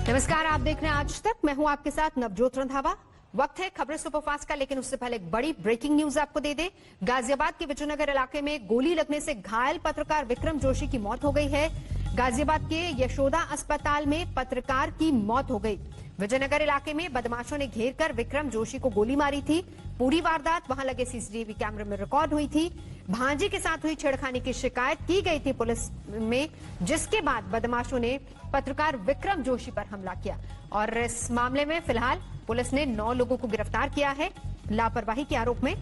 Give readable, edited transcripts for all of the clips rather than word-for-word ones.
नमस्कार, आप देख रहे हैं आज तक। मैं हूं आपके साथ नवजोत रंधावा। वक्त है खबरें सुपरफास्ट का, लेकिन उससे पहले एक बड़ी ब्रेकिंग न्यूज आपको दे दें। गाजियाबाद के विजयनगर इलाके में गोली लगने से घायल पत्रकार विक्रम जोशी की मौत हो गई है। गाजियाबाद के यशोदा अस्पताल में पत्रकार की मौत हो गई। विजयनगर इलाके में बदमाशों ने घेर कर विक्रम जोशी को गोली मारी थी। पूरी वारदात वहां लगे सीसीटीवी कैमरे में रिकॉर्ड हुई थी। भांजी के साथ हुई छेड़खानी की शिकायत की गई थी पुलिस में, जिसके बाद बदमाशों ने पत्रकार विक्रम जोशी पर हमला किया। और इस मामले में फिलहाल पुलिस ने 9 लोगों को गिरफ्तार किया है। लापरवाही के आरोप में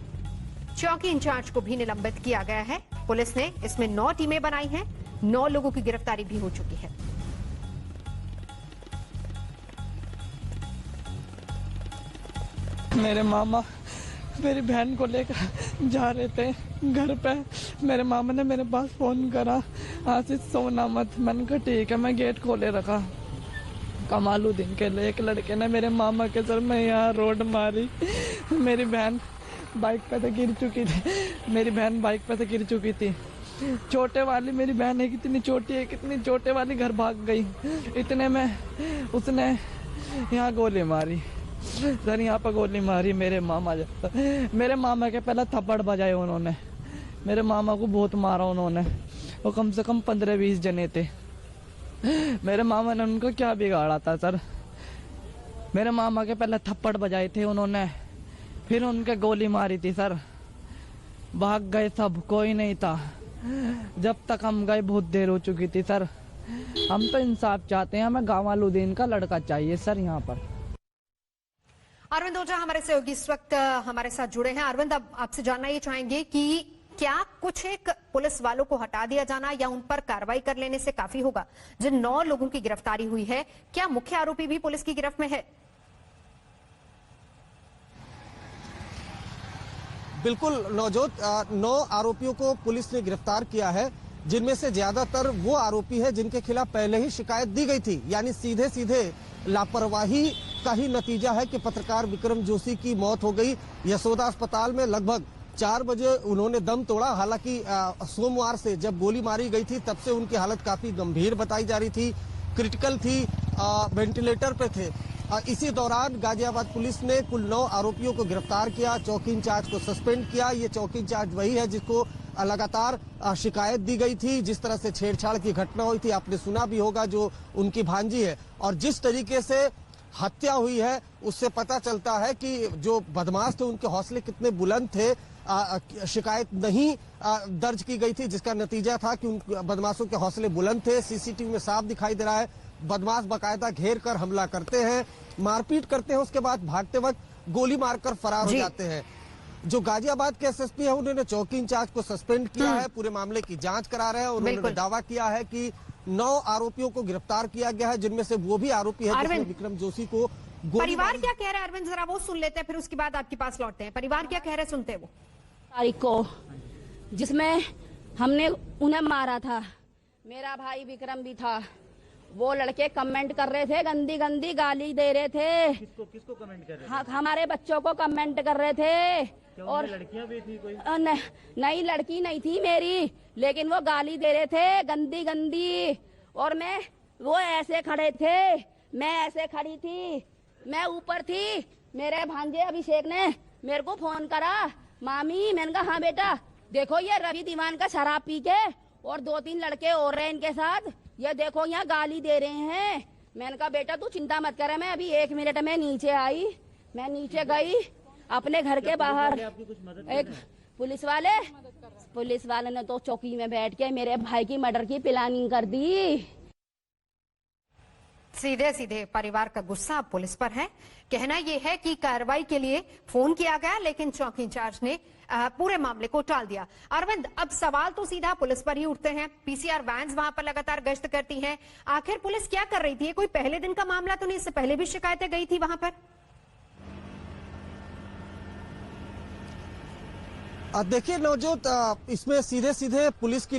चौकी इंचार्ज को भी निलंबित किया गया है। पुलिस ने इसमें 9 टीमें बनाई हैं। 9 लोगों की गिरफ्तारी भी हो चुकी है। मेरे मामा मेरी बहन को लेकर जा रहे थे घर पे। मेरे मामा ने मेरे पास फोन करा, आशीष सोना मत। मैंने कहा ठीक है। मैं गेट खोले रखा। कमालुद्दीन के एक लड़के ने मेरे मामा के सर में यहाँ रोड मारी। मेरी बहन बाइक पे से गिर चुकी थी। मेरी बहन बाइक पे से गिर चुकी थी। छोटे वाली मेरी बहन है, कितनी छोटी है, कितनी छोटे वाली घर भाग गई। इतने में उसने यहाँ गोली मारी सर, यहाँ पर गोली मारी मेरे मामा। मेरे मामा के पहले थप्पड़ बजाए उन्होंने। मेरे मामा को बहुत मारा उन्होंने। वो कम से कम 15-20 जने थे। मेरे मामा ने उनको क्या बिगाड़ा था सर? मेरे मामा के पहले थप्पड़ बजाए थे उन्होंने, फिर उनके गोली मारी थी सर। भाग गए सब, कोई नहीं था। जब तक हम गए बहुत देर हो चुकी थी सर। हम तो इंसाफ चाहते हैं, हमें कमालुद्दीन का लड़का चाहिए सर यहाँ पर। अरविंद ओझा हमारे सहयोगी इस वक्त हमारे साथ जुड़े हैं। अरविंद, अब आपसे जानना ये चाहेंगे कि क्या कुछ एक पुलिस वालों को हटा दिया जाना या उन पर कार्रवाई कर लेने से काफी होगा? जिन 9 लोगों की गिरफ्तारी हुई है, क्या मुख्य आरोपी भी पुलिस की गिरफ्त में है? बिल्कुल नवजोत, 9 आरोपियों को पुलिस ने गिरफ्तार किया है, जिनमें से ज्यादातर वो आरोपी है जिनके खिलाफ पहले ही शिकायत दी गई थी। यानी सीधे सीधे लापरवाही का ही नतीजा है कि पत्रकार विक्रम जोशी की मौत हो गई। यशोदा अस्पताल में लगभग 4 बजे उन्होंने दम तोड़ा। हालांकि सोमवार से जब गोली मारी गई थी तब से उनकी हालत काफी गंभीर बताई जा रही थी, क्रिटिकल थी, वेंटिलेटर पे थे। इसी दौरान गाजियाबाद पुलिस ने कुल 9 आरोपियों को गिरफ्तार किया, चौकी इंचार्ज को सस्पेंड किया। ये चौकी इंचार्ज वही है जिसको लगातार शिकायत दी गई थी, जिस तरह से छेड़छाड़ की घटना हुई थी आपने सुना भी होगा, जो उनकी भांजी है। और जिस तरीके से हत्या हुई है उससे पता चलता है कि जो बदमाश थे उनके हौसले कितने बुलंद थे। शिकायत नहीं दर्ज की गई थी, जिसका नतीजा था कि उन बदमाशों के हौसले बुलंद थे। सीसीटीवी में साफ दिखाई दे रहा है, बदमाश बाकायदा घेर कर हमला करते हैं, मारपीट करते हैं, उसके बाद भागते वक्त गोली मारकर फरार हो जाते हैं। जो गाजियाबाद के एसएसपी है उन्होंने चौकी इंचार्ज को सस्पेंड किया है, पूरे मामले की जांच करा रहे हैं। उन्होंने दावा किया है कि 9 आरोपियों को गिरफ्तार किया गया है, जिनमें से वो भी आरोपी है जिसने विक्रम जोशी को परिवार क्या कह रहा है? अरविंद, जरा वो सुन लेते हैं, फिर उसके बाद आपके पास लौटते हैं। परिवार क्या कह रहे हैं, सुनते हैं वो। तारीख को जिसमें हमने उन्हें मारा था, मेरा भाई विक्रम भी था। वो लड़के कमेंट कर रहे थे, गंदी गंदी गाली दे रहे थे। किसको कमेंट कर रहे थे? हाँ, हमारे बच्चों को कमेंट कर रहे थे। और लड़कियां भी थी कोई? नहीं, लड़की नहीं थी मेरी, लेकिन वो गाली दे रहे थे गंदी गंदी। और वो ऐसे खड़े थे, मैं ऐसे खड़ी थी, मैं ऊपर थी। मेरे भांजे अभिषेक ने मेरे को फोन करा, मामी। मैंने कहा हाँ बेटा, देखो ये रवि दीवान का शराब पी के और 2-3 लड़के और रहे इनके साथ, ये देखो यहाँ गाली दे रहे हैं। मैंने कहा बेटा तू चिंता मत करे, मैं अभी 1 मिनट में नीचे आई। मैं नीचे गई अपने घर के बाहर। एक पुलिस वाले ने तो चौकी में बैठ के मेरे भाई की मर्डर की प्लानिंग कर दी। सीधे सीधे परिवार का गुस्सा पुलिस पर है। कहना यह है कि कार्रवाई के लिए फोन किया गया, लेकिन चौकी इंचार्ज ने पूरे मामले को टाल दिया। अरविंद, अब सवाल तो सीधा पुलिस पर ही उठते हैं। पीसीआर वैन्स वहां पर लगातार गश्त करती हैं। आखिर पुलिस क्या कर रही थी? कोई पहले दिन का मामला तो नहीं? इससे पहले भी शिकायतें गई थी वहां पर? देखिए नवजोत, इसमें सीधे सीधे पुलिस की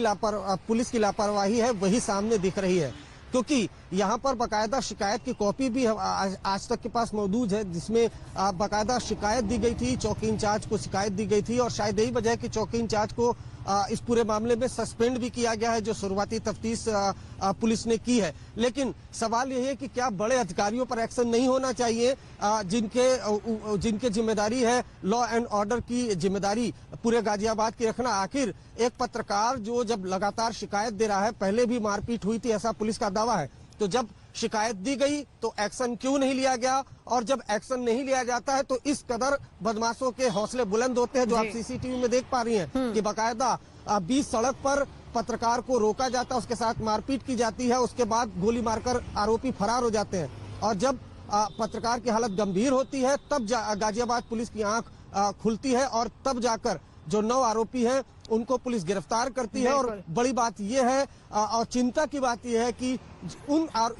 लापरवाही है, वही सामने दिख रही है। क्योंकि यहाँ पर बाकायदा शिकायत की कॉपी भी आज तक के पास मौजूद है, जिसमें बाकायदा शिकायत दी गई थी, चौकी इंचार्ज को शिकायत दी गई थी। और शायद यही वजह है कि चौकी इंचार्ज को इस पूरे मामले में सस्पेंड भी किया गया है, जो शुरुआती तफ्तीश पुलिस ने की है। लेकिन सवाल यह है कि क्या बड़े अधिकारियों पर एक्शन नहीं होना चाहिए, जिनके जिम्मेदारी है लॉ एंड ऑर्डर की जिम्मेदारी पूरे गाजियाबाद की रखना। आखिर एक पत्रकार जो जब लगातार शिकायत दे रहा है, पहले भी मारपीट हुई थी ऐसा पुलिस का दावा है, तो जब शिकायत दी गई तो एक्शन क्यों नहीं लिया गया, और जब एक्शन नहीं लिया जाता है तो इस कदर बदमाशों के हौसले बुलंद होते हैं, जो आप सीसीटीवी में देख पा रही हैं कि बाकायदा 20 सड़क पर पत्रकार को रोका जाता है, उसके साथ मारपीट की जाती है, उसके बाद गोली मारकर आरोपी फरार हो जाते हैं। और जब पत्रकार की हालत गंभीर होती है तब गाजियाबाद पुलिस की आंख खुलती है, और तब जाकर जो 9 आरोपी हैं उनको पुलिस गिरफ्तार करती है। और बड़ी बात यह है और चिंता की बात यह है कि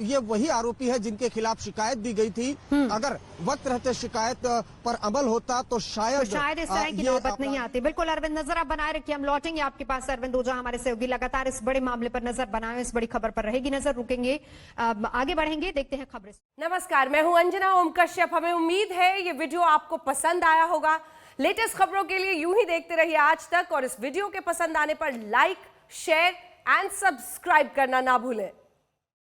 ये वही आरोपी है जिनके खिलाफ शिकायत दी गई थी। अगर वक्त रहते शिकायत पर अमल होता तो शायद इस तरह की नौबत नहीं आती। बिल्कुल अरविंद, नजर आप बनाए रखिए, हम लौटेंगे आपके पास। अरविंद ओझा हमारे सहयोगी लगातार इस बड़े मामले पर नजर बनाए, इस बड़ी खबर पर रहेगी नजर। रुकेंगे, आगे बढ़ेंगे, देखते हैं खबरें। नमस्कार, मैं हूं अंजना ओम कश्यप। हमें उम्मीद है ये वीडियो आपको पसंद आया होगा। लेटेस्ट खबरों के लिए यूं ही देखते रहिए आज तक, और इस वीडियो के पसंद आने पर लाइक, शेयर एंड सब्सक्राइब करना ना भूलें।